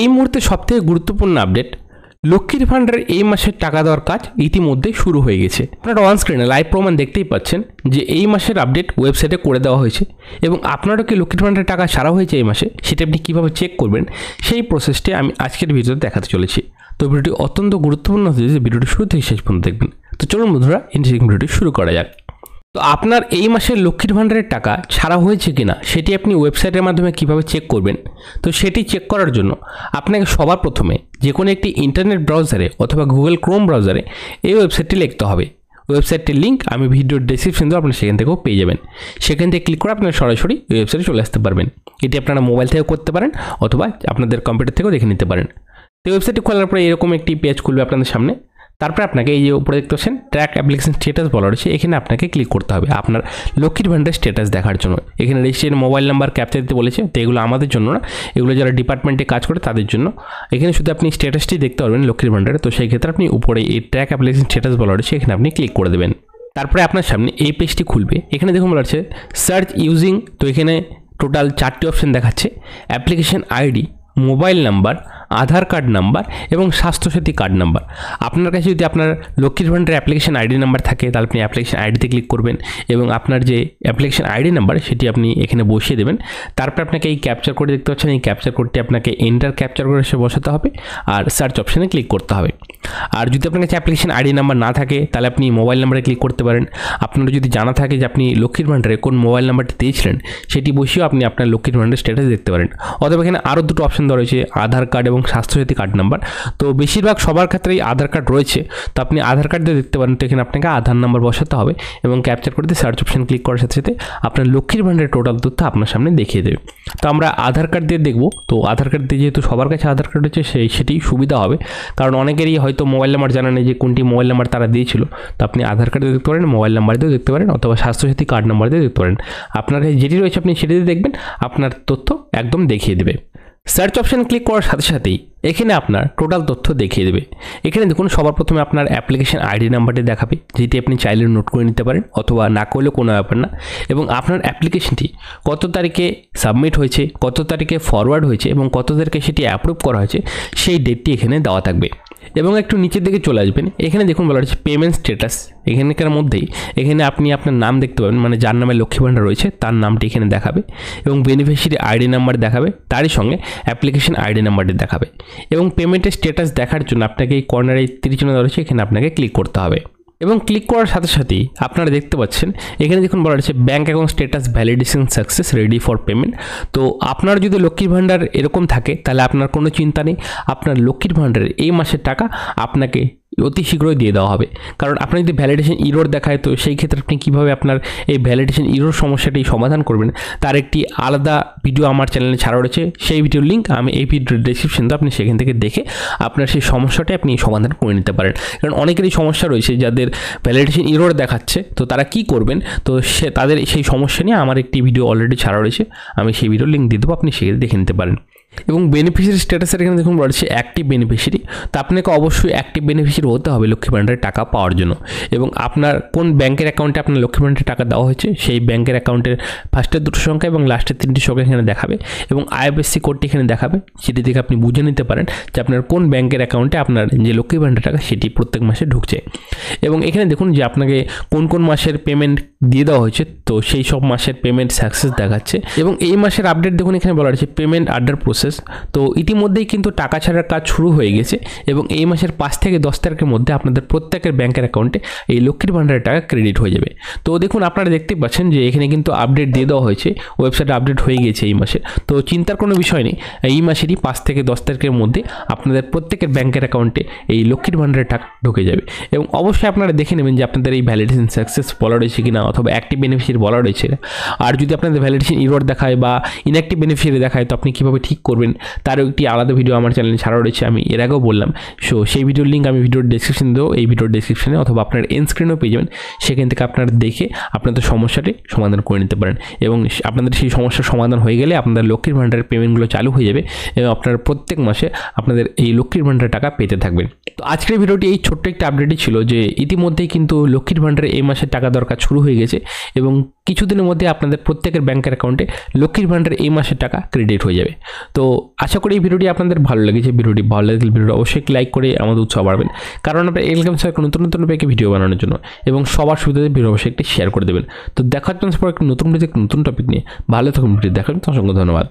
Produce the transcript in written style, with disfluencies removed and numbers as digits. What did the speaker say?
এই মুহূর্তে সবথেকে গুরুত্বপূর্ণ আপডেট, লক্ষ্মীর ভাণ্ডারের এই মাসের টাকা দেওয়ার কাজ ইতিমধ্যেই শুরু হয়ে গেছে। আপনারা অন স্ক্রিনে লাইভ প্রমাণ দেখতেই পাচ্ছেন যে এই মাসের আপডেট ওয়েবসাইটে করে দেওয়া হয়েছে এবং আপনারও কি লক্ষ্মীর ভাণ্ডারের টাকা ছাড়া হয়েছে এই মাসে, সেটা আপনি কীভাবে চেক করবেন সেই প্রসেসটি আমি আজকের ভিডিওতে দেখাতে চলেছি। তো ভিডিওটি অত্যন্ত গুরুত্বপূর্ণ হচ্ছে যে ভিডিওটি শুরু থেকে শেষ পর্যন্ত দেখবেন। তো চলুন বন্ধুরা, ইন্টারেস্টিং ভিডিওটি শুরু করা যাক। তো আপনার এই মাসের লক্ষ্মীর ভাণ্ডারের টাকা ছাড়া হয়েছে কিনা সেটি আপনি ওয়েবসাইটের মাধ্যমে কিভাবে চেক করবেন, তো সেটি চেক করার জন্য আপনাকে সবার প্রথমে যে কোনো একটি ইন্টারনেট ব্রাউজারে অথবা গুগল ক্রোম ব্রাউজারে এই ওয়েবসাইটটি লিখতে হবে। ওয়েবসাইটটির লিঙ্ক আমি ভিডিওর ডেসক্রিপশন দেবো, আপনারা সেখান থেকেও পেয়ে যাবেন। সেখান থেকে ক্লিক করে আপনারা সরাসরি ওই ওয়েবসাইটে চলে আসতে পারবেন। এটি আপনারা মোবাইল থেকেও করতে পারেন অথবা আপনাদের কম্পিউটার থেকেও দেখে নিতে পারেন। তো ওয়েবসাইটটি খোলার পরে এরকম একটি পেজ খুলবে আপনাদের সামনে। তারপরে আপনাকে এই যে উপরে দেখতে পাচ্ছেন ট্র্যাক অ্যাপ্লিকেশন স্ট্যাটাস বলা রয়েছে, এখানে আপনাকে ক্লিক করতে হবে আপনার লক্ষ্মীর ভাণ্ডারের স্ট্যাটাস দেখার জন্য। এখানে রেজিস্ট্রেশন মোবাইল নাম্বার ক্যাপচা দিতে বলেছে, তো এগুলো আমাদের জন্য না, এগুলো যারা ডিপার্টমেন্টে কাজ করে তাদের জন্য। এখানে শুধু আপনি স্ট্যাটাসটি দেখতে পারবেন লক্ষ্মীর ভাণ্ডারে। তো সেই ক্ষেত্রে আপনি উপরে এই ট্র্যাক অ্যাপ্লিকেশন স্ট্যাটাস বলা রয়েছে, এখানে আপনি ক্লিক করে দেবেন। তারপরে আপনার সামনে এই পেজটি খুলবে। এখানে দেখুন বলা রয়েছে সার্চ ইউজিং, তো এখানে টোটাল 4টি অপশন দেখাচ্ছে, অ্যাপ্লিকেশন আইডি, মোবাইল নাম্বার, আধার কার্ড নাম্বার এবং স্বাস্থ্যসাথী কার্ড নাম্বার। আপনার কাছে যদি আপনার লক্ষ্মীর ভাণ্ডারের অ্যাপ্লিকেশন আইডি নাম্বার থাকে তাহলে আপনি অ্যাপ্লিকেশন আইডিতে ক্লিক করবেন এবং আপনার যে অ্যাপ্লিকেশন আইডি নাম্বার সেটি আপনি এখানে বসিয়ে দেবেন। তারপর আপনাকে এই ক্যাপচার কোড দেখতে পাচ্ছেন, এই ক্যাপচার কোডটি আপনাকে এন্টার ক্যাপচার করে সে বসাতে হবে আর সার্চ অপশানে ক্লিক করতে হবে। আর যদি আপনার কাছে অ্যাপ্লিকেশন আইডি নাম্বার না থাকে তাহলে আপনি মোবাইল নাম্বারে ক্লিক করতে পারেন। আপনার যদি জানা থাকে যে আপনি লক্ষ্মীর ভাণ্ডারে কোন মোবাইল নাম্বারটি দিয়েছিলেন সেটি বসিয়েও আপনি আপনার লক্ষ্মীর ভাণ্ডারের স্ট্যাটাস দেখতে পারেন। অথবা এখানে আরও দুটো অপশন দেওয়া রয়েছে, আধার কার্ড এবং স্বাস্থ্যসাথী কার্ড নাম্বার। তো বেশিরভাগ সবার ক্ষেত্রেই আধার কার্ড রয়েছে, তো আপনি আধার কার্ড দিয়ে দেখতে পারেন। তো এখানে আপনাকে আধার নাম্বার বসাতে হবে এবং ক্যাপচার করতে সার্চ অপশন ক্লিক করার সাথে সাথে আপনার লক্ষ্মীর ভাণ্ডারের টোটাল তথ্য আপনার সামনে দেখিয়ে দেবে। তো আমরা আধার কার্ড দিয়ে দেখব। তো আধার কার্ড দিয়ে যেহেতু সবার কাছে আধার কার্ড হচ্ছে সেটি সুবিধা হবে, কারণ অনেকেরই হয়তো মোবাইল নাম্বার জানা নেই যে কোনটি মোবাইল নাম্বার তারা দিয়েছিল। তো আপনি আধার কার্ড দিয়ে দেখতে পারেন, মোবাইল নাম্বার দিয়েও দেখতে পারেন অথবা স্বাস্থ্যসাথী কার্ড নাম্বার দিয়ে দেখতে পারেন। আপনার কাছে যেটি রয়েছে আপনি সেটি দিয়ে দেখবেন, আপনার তথ্য একদম দেখিয়ে দেবে। সার্চ অপশান ক্লিক করার সাথে সাথেই এখানে আপনার টোটাল তথ্য দেখিয়ে দেবে। এখানে দেখুন সবার প্রথমে আপনার অ্যাপ্লিকেশন আইডি নাম্বারটি দেখাবে, যেটি আপনি চাইলে নোট করে নিতে পারেন অথবা না করলেও কোনো ব্যাপার না। এবং আপনার অ্যাপ্লিকেশনটি কত তারিখে সাবমিট হয়েছে, কত তারিখে ফরওয়ার্ড হয়েছে এবং কত তারিখে সেটি অ্যাপ্রুভ করা হয়েছে সেই ডেটটি এখানে দেওয়া থাকবে। এবং একটু নিচের দিকে চলে আসবেন, এখানে দেখুন বলা হচ্ছে পেমেন্ট স্ট্যাটাস। এখানকার মধ্যেই এখানে আপনি আপনার নাম দেখতে পাবেন, মানে যার নামে লক্ষ্মী ভাণ্ডার রয়েছে তার নামটি এখানে দেখাবে এবং বেনিফিশিয়ারি আইডি নাম্বার দেখাবে, তারই সঙ্গে অ্যাপ্লিকেশন আইডি নাম্বারটি দেখাবে। এবং পেমেন্টের স্ট্যাটাস দেখার জন্য আপনাকে এই কর্নারে 30 চিহ্ন দেওয়া রয়েছে, এখানে আপনাকে ক্লিক করতে হবে। এবং ক্লিক করার সাথে সাথেই আপনারা দেখতে পাচ্ছেন এখানে দেখুন বলা রয়েছে bank account status validation success ready for payment. তো আপনার যদি লক্ষ্মীর ভাণ্ডার এরকম থাকে তাহলে আপনার কোনো চিন্তা নেই, আপনার লক্ষ্মীর ভাণ্ডারের এই মাসের টাকা আপনাকে অতি শীঘ্রই দিয়ে দেওয়া হবে। কারণ আপনার যদি ভ্যালিডেশন ইরোর দেখায় তো সেই ক্ষেত্রে আপনি কীভাবে আপনার এই ভ্যালিডেশন ইরোর সমস্যাটি সমাধান করবেন তার একটি আলাদা ভিডিও আমার চ্যানেলে ছাড়া রয়েছে। সেই ভিডিওর লিঙ্ক আমি এই ভিডিওর ডেসক্রিপশন আপনি সেখান থেকে দেখে আপনার সেই সমস্যাটি আপনি সমাধান করে নিতে পারেন। কারণ অনেকেরই সমস্যা রয়েছে যাদের ভ্যালিডেশন ইরোর দেখাচ্ছে, তো তারা কি করবেন, তো তাদের সেই সমস্যা নিয়ে আমার একটি ভিডিও অলরেডি ছাড়া রয়েছে, আমি সেই ভিডিওর লিঙ্ক দিয়ে দেবো, আপনি সেখানে দেখে নিতে পারেন। এবং বেনিফিশিয়ারি স্ট্যাটাসের এখানে দেখুন বলা হচ্ছে অ্যাক্টিভ বেনিফিশিয়ারি। তো আপনাকে অবশ্যই অ্যাক্টিভ বেনিফিশিয়ারি হতে হবে লক্ষ্মী ভাণ্ডারের টাকা পাওয়ার জন্য। এবং আপনার কোন ব্যাংকের অ্যাকাউন্টে আপনার লক্ষ্মী ভাণ্ডারের টাকা দেওয়া হয়েছে সেই ব্যাংকের অ্যাকাউন্টের ফার্স্টের 2টো সংখ্যা এবং লাস্টের 3টি সংখ্যা এখানে দেখাবে এবং আইএফএসসি কোডটি এখানে দেখাবে, সেটি থেকে আপনি বুঝে নিতে পারেন যে আপনার কোন ব্যাংকের অ্যাকাউন্টে আপনার যে লক্ষ্মী ভাণ্ডারের টাকা সেটি প্রত্যেক মাসে ঢুকছে। এবং এখানে দেখুন যে আপনাকে কোন কোন মাসের পেমেন্ট দিয়ে দেওয়া হয়েছে, তো সেই সব মাসের পেমেন্ট সাকসেস দেখাচ্ছে। এবং এই মাসের আপডেট দেখুন এখানে বলা হয়েছে পেমেন্ট আন্ডার প্রসেস। তো ইতিমধ্যেই কিন্তু টাকা ছাড়ার কাজ শুরু হয়ে গেছে এবং এই মাসের 5 থেকে 10 তারিখের মধ্যে আপনাদের প্রত্যেকের ব্যাংকের অ্যাকাউন্টে এই লক্ষ্মীর ভাণ্ডারের টাকা ক্রেডিট হয়ে যাবে। তো দেখুন আপনারা দেখতে পাচ্ছেন যে এখানে কিন্তু আপডেট দিয়ে দেওয়া হয়েছে, ওয়েবসাইটে আপডেট হয়ে গেছে এই মাসে। তো চিন্তার কোনো বিষয় নেই, এই মাসেরই 5 থেকে 10 তারিখের মধ্যে আপনাদের প্রত্যেকের ব্যাংকের অ্যাকাউন্টে এই লক্ষ্মীর ভাণ্ডারের টাকা ঢুকে যাবে। এবং অবশ্যই আপনারা দেখে নেবেন যে আপনাদের এই ভ্যালিডেশন সাকসেস বলা রয়েছে কিনা অথবা অ্যাক্টিভ বেনিফিশিয়ারি বলা রয়েছে। আর যদি আপনাদের ভ্যালিডেশন ইরর দেখায় বা ইনঅ্যাক্টিভ বেনিফিশিয়ারি দেখায় তো আপনি কীভাবে ঠিক করবেন তারও একটি আলাদা ভিডিও আমার চ্যানেলে ছাড়া রয়েছে, আমি এর আগেও বললাম। সো সেই ভিডিওর লিঙ্ক আমি ভিডিওর ডেসক্রিপশন দেবো, এই ভিডিওর ডেসক্রিপশনে অথবা আপনার এন্ড স্ক্রিনেও পেয়ে যাবেন। সেখান থেকে আপনারা দেখে আপনাদের সমস্যাটি সমাধান করে নিতে পারেন এবং আপনাদের সেই সমস্যার সমাধান হয়ে গেলে আপনাদের লক্ষ্মীর ভাণ্ডারের পেমেন্টগুলো চালু হয়ে যাবে এবং আপনারা প্রত্যেক মাসে আপনাদের এই লক্ষ্মীর ভাণ্ডারের টাকা পেতে থাকবেন। তো আজকের ভিডিওটি এই ছোট্ট একটা আপডেটই ছিল যে ইতিমধ্যেই কিন্তু লক্ষ্মীর ভাণ্ডারে এই মাসের টাকা দেওয়ার কাজ শুরু হয়ে গেছে এবং কিছুদিনের মধ্যে আপনাদের প্রত্যেকের ব্যাংকের অ্যাকাউন্টে লক্ষ্মীর ভাণ্ডারের এই মাসের টাকা ক্রেডিট হয়ে যাবে। তো আশা করি এই ভিডিওটি আপনাদের ভালো লেগেছে। ভিডিওটি ভালো লাগলে ভিডিওটি অবশ্যই লাইক করে আমাদের উৎসাহ বাড়বেন, কারণ আমরা এরকম নতুন নতুন ভিডিও বানানোর জন্য এবং সবার সুবিধাতে ভিডিও অবশ্যই একটি শেয়ার করে দেবেন। তো দেখা হচ্ছে পর একটা নতুন টপিক নিয়ে। ভালো থাকুন, ভিডিও দেখার জন্য অসংখ্য ধন্যবাদ।